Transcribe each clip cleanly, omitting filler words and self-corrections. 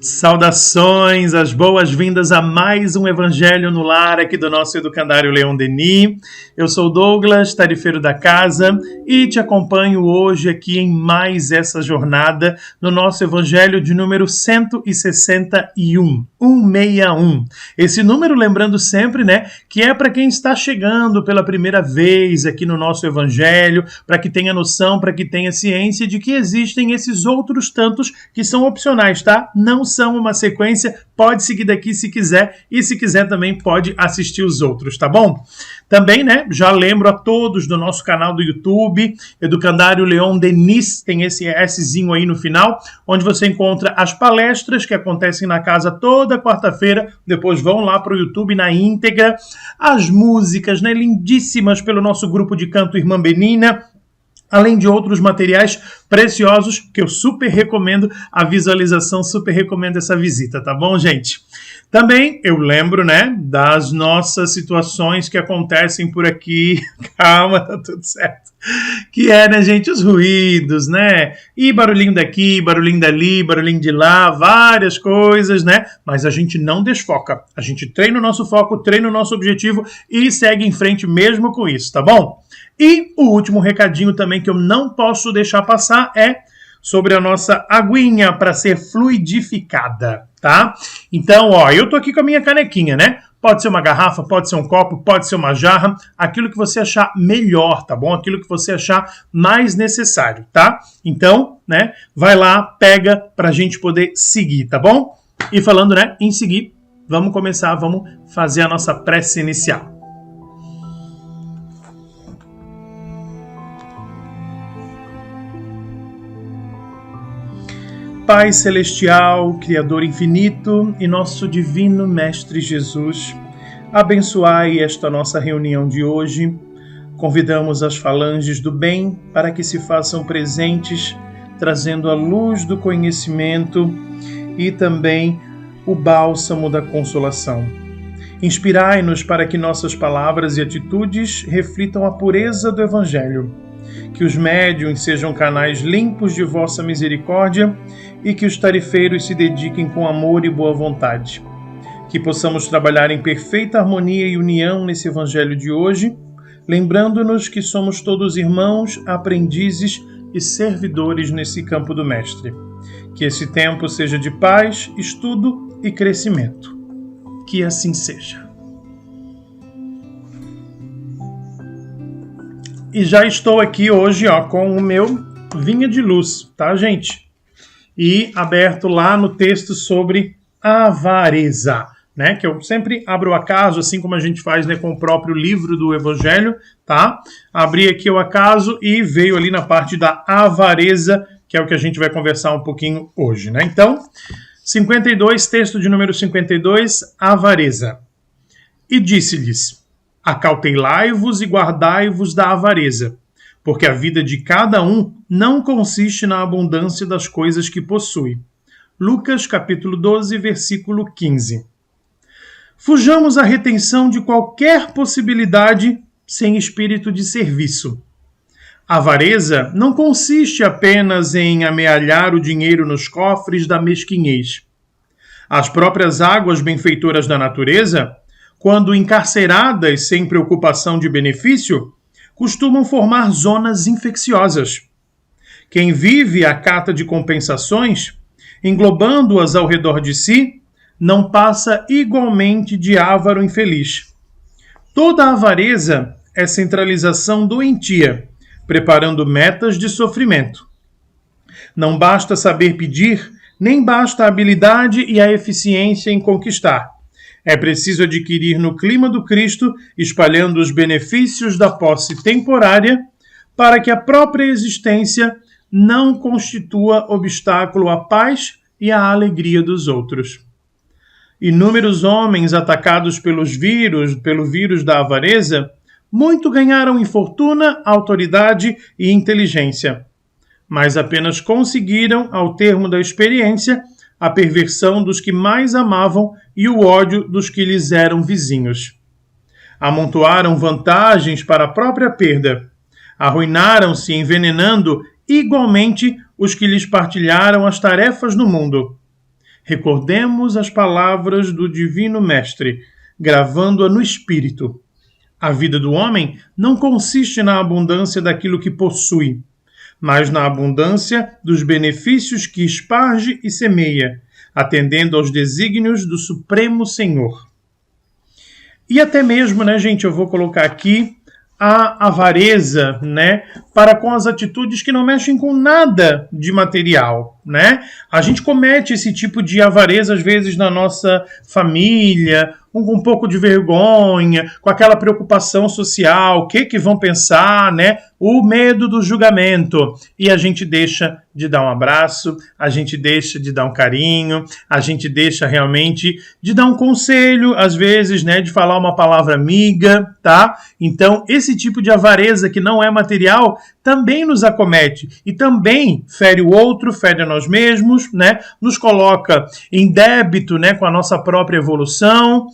Saudações, as boas-vindas a mais um Evangelho no Lar aqui do nosso educandário Leon Denis. Eu sou Douglas, tarifeiro da casa, e te acompanho hoje aqui em mais essa jornada no nosso Evangelho de número 161, 161. Esse número, lembrando sempre, que é para quem está chegando pela primeira vez aqui no nosso Evangelho, para que tenha noção, para que tenha ciência de que existem esses outros tantos que são opcionais, tá? Não são uma sequência, pode seguir daqui se quiser, e se quiser também pode assistir os outros, tá bom? Também, já lembro a todos do nosso canal do YouTube, Educandário Leon Denis, tem esse Szinho aí no final, onde você encontra as palestras que acontecem na casa toda quarta-feira, depois vão lá para o YouTube na íntegra, as músicas, lindíssimas pelo nosso grupo de canto Irmã Benina, além de outros materiais preciosos que eu super recomendo a visualização, super recomendo essa visita, tá bom, gente? Também eu lembro, das nossas situações que acontecem por aqui. Calma, tá tudo certo. Que é, gente, os ruídos, E barulhinho daqui, barulhinho dali, barulhinho de lá, várias coisas, Mas a gente não desfoca. A gente treina o nosso foco, treina o nosso objetivo e segue em frente mesmo com isso, tá bom? E o último recadinho também que eu não posso deixar passar é sobre a nossa aguinha para ser fluidificada, tá? Então, eu tô aqui com a minha canequinha, Pode ser uma garrafa, pode ser um copo, pode ser uma jarra, aquilo que você achar melhor, tá bom? Aquilo que você achar mais necessário, tá? Então, vai lá, pega pra gente poder seguir, tá bom? E falando, em seguir, vamos começar, vamos fazer a nossa prece inicial. Pai Celestial, Criador Infinito e nosso Divino Mestre Jesus, abençoai esta nossa reunião de hoje. Convidamos as falanges do bem para que se façam presentes, trazendo a luz do conhecimento e também o bálsamo da consolação. Inspirai-nos para que nossas palavras e atitudes reflitam a pureza do Evangelho. Que os médiuns sejam canais limpos de vossa misericórdia e que os tarifeiros se dediquem com amor e boa vontade. Que possamos trabalhar em perfeita harmonia e união nesse Evangelho de hoje, lembrando-nos que somos todos irmãos, aprendizes e servidores nesse campo do Mestre. Que esse tempo seja de paz, estudo e crescimento. Que assim seja. E já estou aqui hoje com o meu vinho de luz, tá, gente? E aberto lá no texto sobre avareza, que eu sempre abro o acaso, assim como a gente faz com o próprio livro do Evangelho, tá? Abri aqui o acaso e veio ali na parte da avareza, que é o que a gente vai conversar um pouquinho hoje, Então, 52, texto de número 52, avareza. E disse-lhes: acautelai-vos e guardai-vos da avareza, porque a vida de cada um não consiste na abundância das coisas que possui. Lucas, capítulo 12, versículo 15. Fujamos à retenção de qualquer possibilidade sem espírito de serviço. A avareza não consiste apenas em amealhar o dinheiro nos cofres da mesquinhez. As próprias águas benfeitoras da natureza, quando encarceradas sem preocupação de benefício, costumam formar zonas infecciosas. Quem vive à cata de compensações, englobando-as ao redor de si, não passa igualmente de avaro infeliz. Toda avareza é centralização doentia, preparando metas de sofrimento. Não basta saber pedir, nem basta a habilidade e a eficiência em conquistar. É preciso adquirir no clima do Cristo, espalhando os benefícios da posse temporária, para que a própria existência não constitua obstáculo à paz e à alegria dos outros. Inúmeros homens atacados pelo vírus da avareza, muito ganharam em fortuna, autoridade e inteligência, mas apenas conseguiram, ao termo da experiência, a perversão dos que mais amavam e o ódio dos que lhes eram vizinhos. Amontoaram vantagens para a própria perda. Arruinaram-se envenenando igualmente os que lhes partilharam as tarefas no mundo. Recordemos as palavras do Divino Mestre, gravando-a no espírito. A vida do homem não consiste na abundância daquilo que possui, mas na abundância dos benefícios que esparge e semeia, atendendo aos desígnios do Supremo Senhor. E até mesmo, né, gente, eu vou colocar aqui a avareza, né, para com as atitudes que não mexem com nada de material, né? A gente comete esse tipo de avareza às vezes na nossa família, com um pouco de vergonha, com aquela preocupação social, o que vão pensar, né? O medo do julgamento. E a gente deixa de dar um abraço, a gente deixa de dar um carinho, a gente deixa realmente de dar um conselho, às vezes, né, de falar uma palavra amiga, tá? Então, esse tipo de avareza que não é material também nos acomete e também fere o outro, fere a nós mesmos, né? Nos coloca em débito, né, com a nossa própria evolução.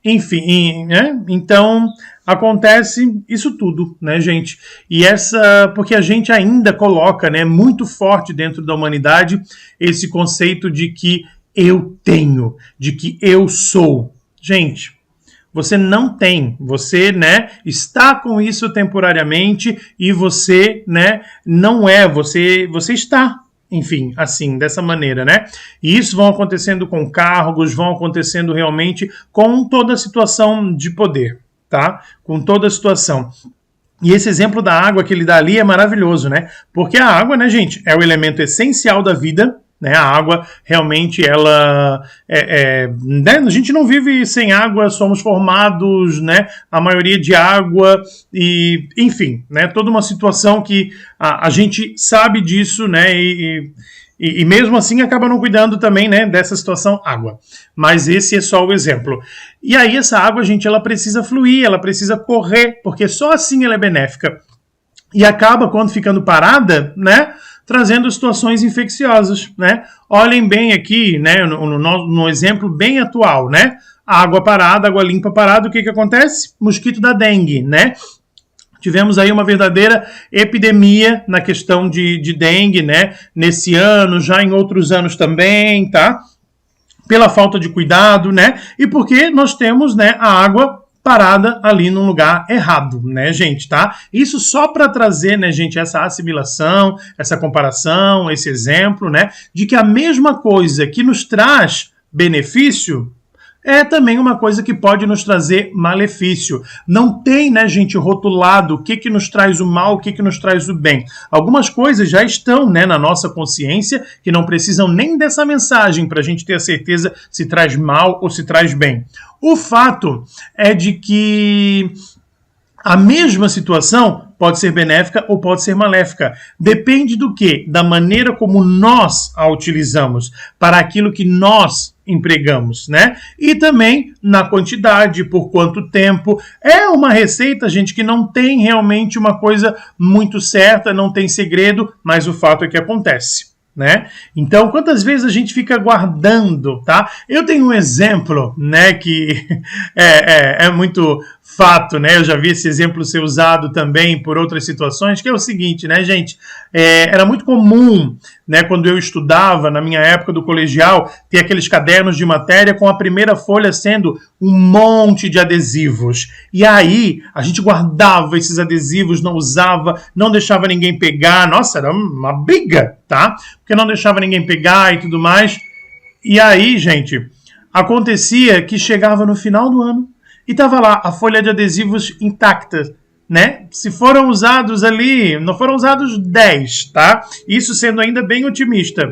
Enfim, né? Então acontece isso tudo, né, gente? E porque a gente ainda coloca, né, muito forte dentro da humanidade esse conceito de que eu tenho, de que eu sou. Gente, você não tem, você, né, está com isso temporariamente e você, né, não é, você está. Enfim, assim, dessa maneira, né? E isso vão acontecendo com cargos, vão acontecendo realmente com toda a situação de poder, tá? Com toda a situação. E esse exemplo da água que ele dá ali é maravilhoso, né? Porque a água, né, gente, é o elemento essencial da vida, né? A água, realmente, ela... né? A gente não vive sem água, somos formados, né? A maioria de água e... Enfim, né? Toda uma situação que a gente sabe disso, né? E mesmo assim acaba não cuidando também, né, dessa situação água. Mas esse é só o exemplo. E aí essa água, gente, ela precisa fluir, ela precisa correr, porque só assim ela é benéfica. E acaba, quando ficando parada, né, trazendo situações infecciosas, né? Olhem bem aqui, né, no exemplo bem atual, né? Água parada, água limpa parada, o que acontece? Mosquito da dengue, né? Tivemos aí uma verdadeira epidemia na questão de dengue, né? Nesse ano, já em outros anos também, tá? Pela falta de cuidado, né? E porque nós temos, né, a água parada ali num lugar errado, né, gente, tá? Isso só para trazer, né, gente, essa assimilação, essa comparação, esse exemplo, né, de que a mesma coisa que nos traz benefício é também uma coisa que pode nos trazer malefício. Não tem, né, gente, rotulado o que nos traz o mal, o que nos traz o bem. Algumas coisas já estão, né, na nossa consciência que não precisam nem dessa mensagem para a gente ter a certeza se traz mal ou se traz bem. O fato é de que a mesma situação pode ser benéfica ou pode ser maléfica. Depende do quê? Da maneira como nós a utilizamos, para aquilo que nós empregamos, né? E também na quantidade, por quanto tempo. É uma receita, gente, que não tem realmente uma coisa muito certa, não tem segredo, mas o fato é que acontece, né? Então, quantas vezes a gente fica guardando, tá? Eu tenho um exemplo, né, que é muito fato, né? Eu já vi esse exemplo ser usado também por outras situações, que é o seguinte, né, gente? Era muito comum, né, quando eu estudava, na minha época do colegial, ter aqueles cadernos de matéria com a primeira folha sendo um monte de adesivos. E aí, a gente guardava esses adesivos, não usava, não deixava ninguém pegar. Nossa, era uma briga, tá? Porque não deixava ninguém pegar e tudo mais. E aí, gente, acontecia que chegava no final do ano e estava lá a folha de adesivos intacta, né? Se foram usados ali, não foram usados 10, tá? Isso sendo ainda bem otimista.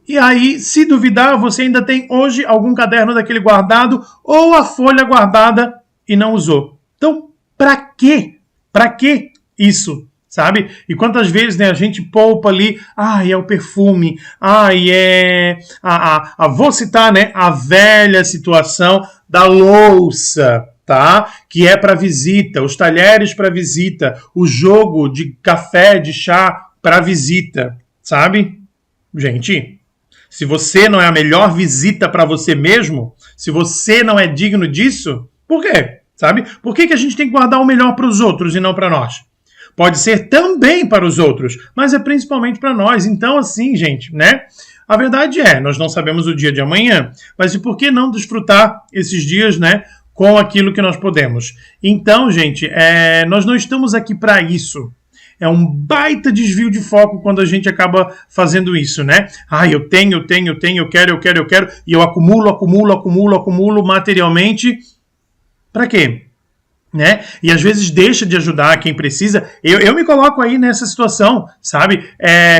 E aí, se duvidar, você ainda tem hoje algum caderno daquele guardado ou a folha guardada e não usou. Então, pra quê? Pra que isso? Sabe? E quantas vezes, né, a gente poupa ali, é o perfume, vou citar, né, a velha situação da louça, tá? Que é para visita, os talheres para visita, o jogo de café, de chá para visita, sabe? Gente, se você não é a melhor visita para você mesmo, se você não é digno disso, por quê? Sabe? Por que a gente tem que guardar o melhor para os outros e não para nós? Pode ser também para os outros, mas é principalmente para nós. Então, assim, gente, né? A verdade é, nós não sabemos o dia de amanhã, mas e por que não desfrutar esses dias, né, com aquilo que nós podemos? Então, gente, nós não estamos aqui para isso. É um baita desvio de foco quando a gente acaba fazendo isso, né? Eu tenho, eu quero, e eu acumulo materialmente. Para quê? Né? E às vezes deixa de ajudar quem precisa. Eu me coloco aí nessa situação, sabe?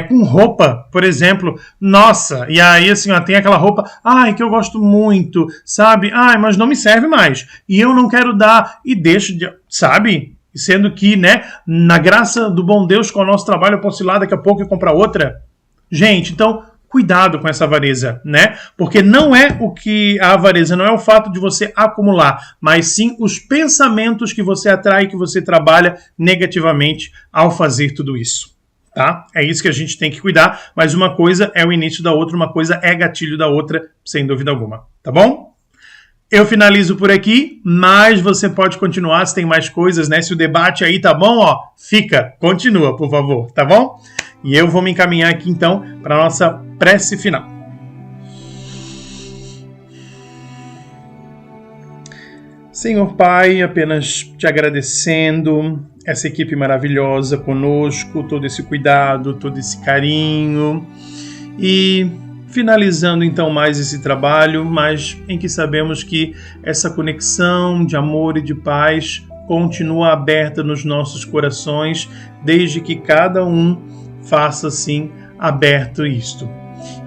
Com roupa, por exemplo. Nossa, e aí assim, tem aquela roupa, que eu gosto muito, sabe? Mas não me serve mais. E eu não quero dar, e deixo de, sabe? Sendo que, né, na graça do bom Deus, com o nosso trabalho, eu posso ir lá daqui a pouco e comprar outra. Gente, então, cuidado com essa avareza, né? Porque não é o que a avareza, não é o fato de você acumular, mas sim os pensamentos que você atrai, que você trabalha negativamente ao fazer tudo isso, tá? É isso que a gente tem que cuidar, mas uma coisa é o início da outra, uma coisa é gatilho da outra, sem dúvida alguma, tá bom? Eu finalizo por aqui, mas você pode continuar se tem mais coisas, né? Se o debate aí tá bom, continua, por favor, tá bom? E eu vou me encaminhar aqui, então, para a nossa prece final. Senhor Pai, apenas te agradecendo, essa equipe maravilhosa conosco, todo esse cuidado, todo esse carinho, e finalizando então mais esse trabalho, mas em que sabemos que essa conexão de amor e de paz continua aberta nos nossos corações, desde que cada um faça assim aberto isto.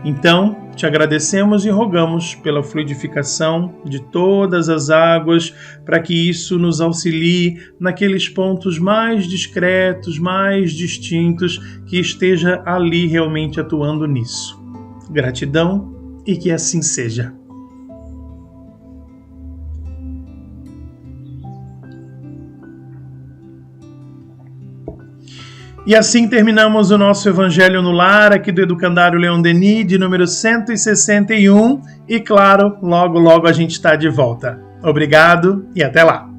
Então, te agradecemos e rogamos pela fluidificação de todas as águas, para que isso nos auxilie naqueles pontos mais discretos, mais distintos, que esteja ali realmente atuando nisso. Gratidão e que assim seja. E assim terminamos o nosso Evangelho no Lar, aqui do Educandário Leon Denis, de número 161. E claro, logo a gente está de volta. Obrigado e até lá!